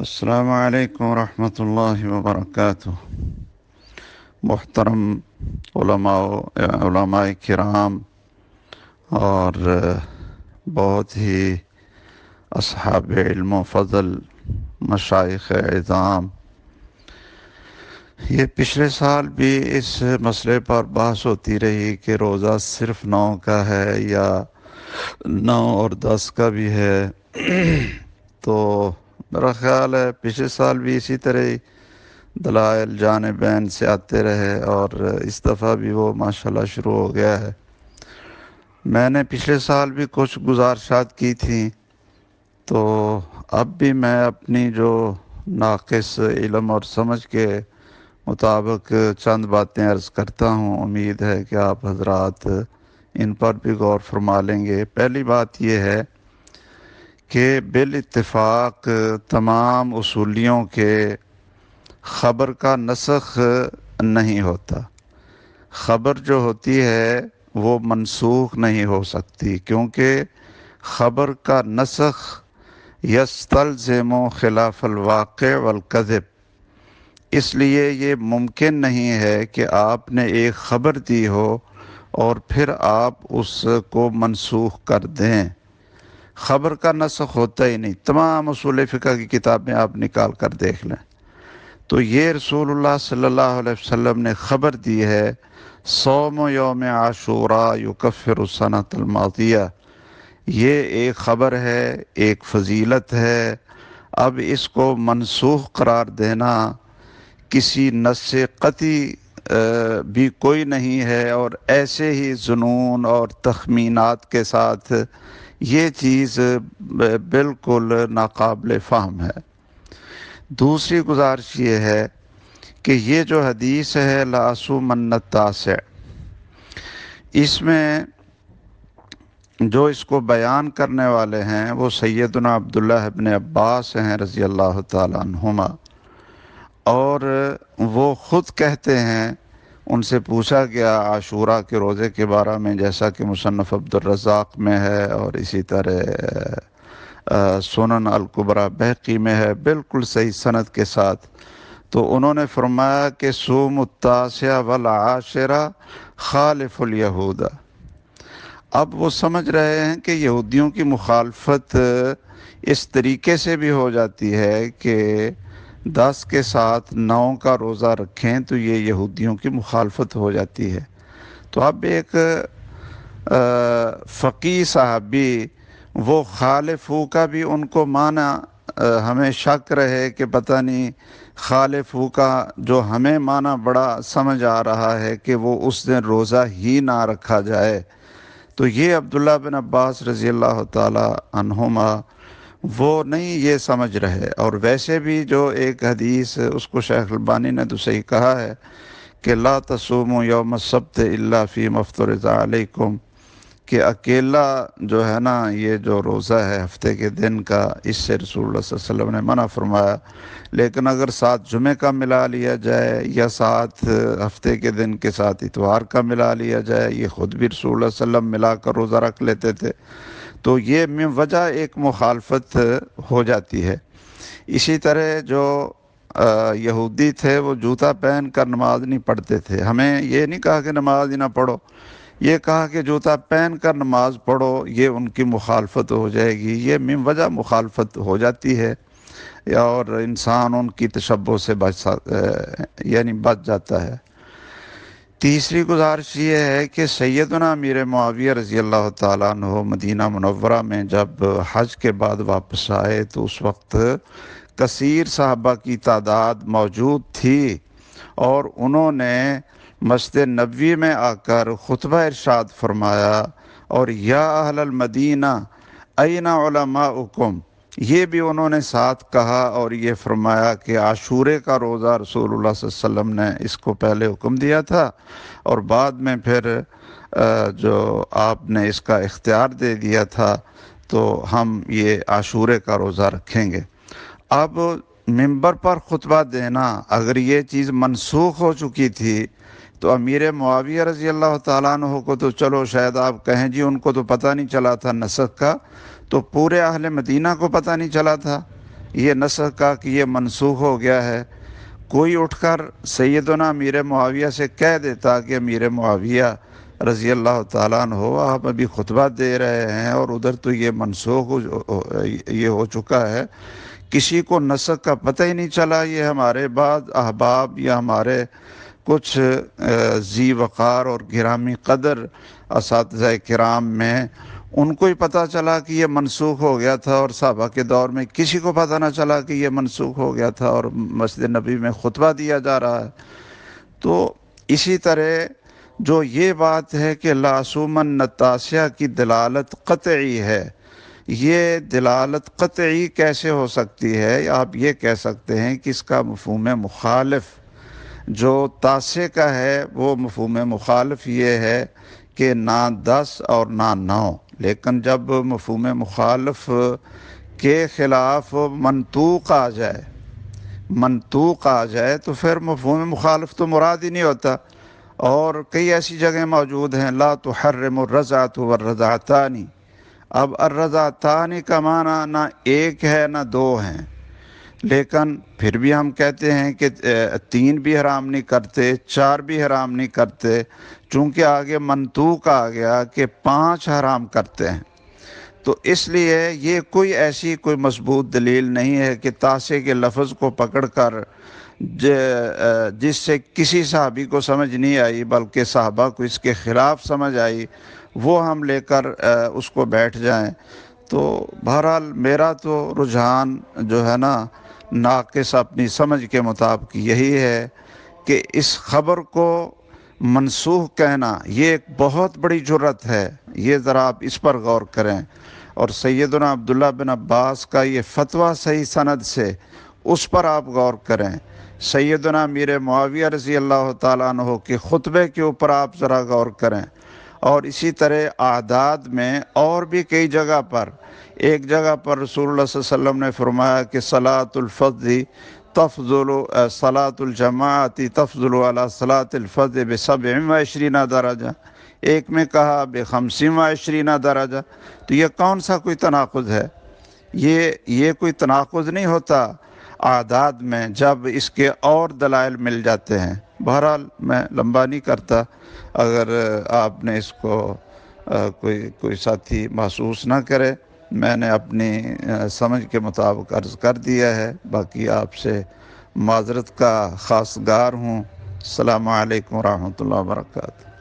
السلام علیکم ورحمۃ اللہ وبرکاتہ۔ محترم علماء کرام اور بہت ہی اصحاب علم و فضل، مشائخ اعظام، یہ پچھلے سال بھی اس مسئلے پر بحث ہوتی رہی کہ روزہ صرف 9 کا ہے یا 9 اور 10 کا بھی ہے۔ تو میرا خیال ہے پچھلے سال بھی اسی طرح ہی دلائل جانبین سے آتے رہے اور اس دفعہ بھی وہ ماشاءاللہ شروع ہو گیا ہے۔ میں نے پچھلے سال بھی کچھ گزارشات کی تھیں، تو اب بھی میں اپنی جو ناقص علم اور سمجھ کے مطابق چند باتیں عرض کرتا ہوں۔ امید ہے کہ آپ حضرات ان پر بھی غور فرما لیں گے۔ پہلی بات یہ ہے کہ بالاتفاق تمام اصولیوں کے خبر کا نسخ نہیں ہوتا۔ خبر جو ہوتی ہے وہ منسوخ نہیں ہو سکتی، کیونکہ خبر کا نسخ یستلزم خلاف الواقع والکذب۔ اس لیے یہ ممکن نہیں ہے کہ آپ نے ایک خبر دی ہو اور پھر آپ اس کو منسوخ کر دیں۔ خبر کا نسخ ہوتا ہی نہیں۔ تمام اصول فقہ کی کتابیں آپ نکال کر دیکھ لیں تو یہ رسول اللہ صلی اللہ علیہ وسلم نے خبر دی ہے، صوم یوم عاشوراء یکفر السنۃ الماضیہ، یہ ایک خبر ہے، ایک فضیلت ہے۔ اب اس کو منسوخ قرار دینا کسی نص قطعی بھی کوئی نہیں ہے، اور ایسے ہی ظنون اور تخمینات کے ساتھ یہ چیز بالکل ناقابل فہم ہے۔ دوسری گزارش یہ ہے کہ یہ جو حدیث ہے لا اصومن التاسع، اس میں جو اس کو بیان کرنے والے ہیں وہ سیدنا عبداللہ ابن عباس ہیں رضی اللہ تعالیٰ عنہما، اور وہ خود کہتے ہیں، ان سے پوچھا گیا عاشوراء کے روزے کے بارے میں، جیسا کہ مصنف عبد الرزاق میں ہے اور اسی طرح سنن الکبریٰ بہقی میں ہے، بالکل صحیح سند کے ساتھ۔ تو انہوں نے فرمایا کہ صوم التاسع والعاشرہ خالف الیہود۔ اب وہ سمجھ رہے ہیں کہ یہودیوں کی مخالفت اس طریقے سے بھی ہو جاتی ہے کہ 10 کے ساتھ 9 کا روزہ رکھیں تو یہ یہودیوں کی مخالفت ہو جاتی ہے۔ تو اب ایک فقیہ صحابی وہ خالف ہو کا بھی ان کو معنی ہمیں شک رہے کہ پتہ نہیں خالف ہو کا جو ہمیں معنی بڑا سمجھ آ رہا ہے کہ وہ اس دن روزہ ہی نہ رکھا جائے، تو یہ عبداللہ بن عباس رضی اللہ تعالی عنہما وہ نہیں یہ سمجھ رہے۔ اور ویسے بھی جو ایک حدیث اس کو شیخ البانی نے تو صحیح کہا ہے کہ لا تصوموا یوم السبت الا فیما افترض علیکم، کہ اکیلا جو ہے نا یہ جو روزہ ہے ہفتے کے دن کا، اس سے رسول اللہ صلی اللہ علیہ وسلم نے منع فرمایا۔ لیکن اگر ساتھ جمعہ کا ملا لیا جائے یا ساتھ ہفتے کے دن کے ساتھ اتوار کا ملا لیا جائے، یہ خود بھی رسول اللہ صلی اللہ علیہ وسلم ملا کر روزہ رکھ لیتے تھے، تو یہ من وجہ ایک مخالفت ہو جاتی ہے۔ اسی طرح جو یہودی تھے وہ جوتا پہن کر نماز نہیں پڑھتے تھے۔ ہمیں یہ نہیں کہا کہ نماز ہی نہ پڑھو، یہ کہا کہ جوتا پہن کر نماز پڑھو، یہ ان کی مخالفت ہو جائے گی۔ یہ من وجہ مخالفت ہو جاتی ہے، اور انسان ان کی تشبہ سے بچ جاتا ہے۔ تیسری گزارش یہ ہے کہ سیدنا امیر معاویہ رضی اللہ تعالیٰ عنہ مدینہ منورہ میں جب حج کے بعد واپس آئے تو اس وقت کثیر صحابہ کی تعداد موجود تھی، اور انہوں نے مسجد نبوی میں آ کر خطبہ ارشاد فرمایا، اور یا اہل المدینہ این علماؤکم، یہ بھی انہوں نے ساتھ کہا اور یہ فرمایا کہ عاشورے کا روزہ رسول اللہ صلی اللہ علیہ وسلم نے اس کو پہلے حکم دیا تھا، اور بعد میں پھر جو آپ نے اس کا اختیار دے دیا تھا، تو ہم یہ عاشورے کا روزہ رکھیں گے۔ اب منبر پر خطبہ دینا، اگر یہ چیز منسوخ ہو چکی تھی تو امیر معاویہ رضی اللہ تعالیٰ عنہ کو تو چلو شاید آپ کہیں جی ان کو تو پتہ نہیں چلا تھا نسخ کا، تو پورے اہل مدینہ کو پتہ نہیں چلا تھا، یہ نسخ کا کہ یہ منسوخ ہو گیا ہے، کوئی اٹھ کر سیدنا امیر معاویہ سے کہہ دیتا کہ امیر معاویہ رضی اللہ تعالیٰ عنہ آپ ابھی خطبہ دے رہے ہیں اور ادھر تو یہ منسوخ یہ ہو چکا ہے، کسی کو نسخ کا پتہ ہی نہیں چلا، یہ ہمارے بعد احباب یا ہمارے کچھ ذی وقار اور گرامی قدر اساتذہ کرام میں ان کو ہی پتہ چلا کہ یہ منسوخ ہو گیا تھا، اور صحابہ کے دور میں کسی کو پتہ نہ چلا کہ یہ منسوخ ہو گیا تھا اور مسجد نبی میں خطبہ دیا جا رہا ہے۔ تو اسی طرح جو یہ بات ہے کہ لاسومن نتاسیہ کی دلالت قطعی ہے، یہ دلالت قطعی کیسے ہو سکتی ہے؟ آپ یہ کہہ سکتے ہیں کہ اس کا مفہوم مخالف جو تاسع کا ہے، وہ مفہوم مخالف یہ ہے کہ نہ 10 اور نہ 9، لیکن جب مفہوم مخالف کے خلاف منطوق آ جائے تو پھر مفہوم مخالف تو مراد ہی نہیں ہوتا۔ اور کئی ایسی جگہیں موجود ہیں، لا تحرم الرضعۃ والرضعتان، اب الرضعتان کا معنی نہ ایک ہے نہ دو ہیں، لیکن پھر بھی ہم کہتے ہیں کہ 3 بھی حرام نہیں کرتے، 4 بھی حرام نہیں کرتے، چونکہ آگے منطوق آ گیا کہ 5 حرام کرتے ہیں۔ تو اس لیے یہ کوئی مضبوط دلیل نہیں ہے کہ تاسع کے لفظ کو پکڑ کر جس سے کسی صحابی کو سمجھ نہیں آئی بلکہ صحابہ کو اس کے خلاف سمجھ آئی، وہ ہم لے کر اس کو بیٹھ جائیں۔ تو بہرحال میرا تو رجحان جو ہے نا ناقص اپنی سمجھ کے مطابق یہی ہے کہ اس خبر کو منسوخ کہنا یہ ایک بہت بڑی جرأت ہے، یہ ذرا آپ اس پر غور کریں۔ اور سیدنا عبداللہ بن عباس کا یہ فتویٰ صحیح سند سے، اس پر آپ غور کریں۔ سیدنا امیر معاویہ رضی اللہ تعالیٰ عنہ کے خطبے کے اوپر آپ ذرا غور کریں۔ اور اسی طرح اعداد میں اور بھی کئی جگہ پر، ایک جگہ پر رسول اللہ صلی اللہ علیہ وسلم نے فرمایا کہ صلاۃ الفضل تفضل صلاۃ الجماعت تفضل علی صلاۃ الفضل ب27 درجہ، ایک میں کہا ب25 درجہ۔ تو یہ کون سا کوئی تناقض ہے؟ یہ کوئی تناقض نہیں ہوتا اعداد میں جب اس کے اور دلائل مل جاتے ہیں۔ بہرحال میں لمبا نہیں کرتا، اگر آپ نے اس کو کوئی ساتھی محسوس نہ کرے، میں نے اپنی سمجھ کے مطابق عرض کر دیا ہے، باقی آپ سے معذرت کا خواستگار ہوں۔ السلام علیکم ورحمۃ اللہ وبرکاتہ۔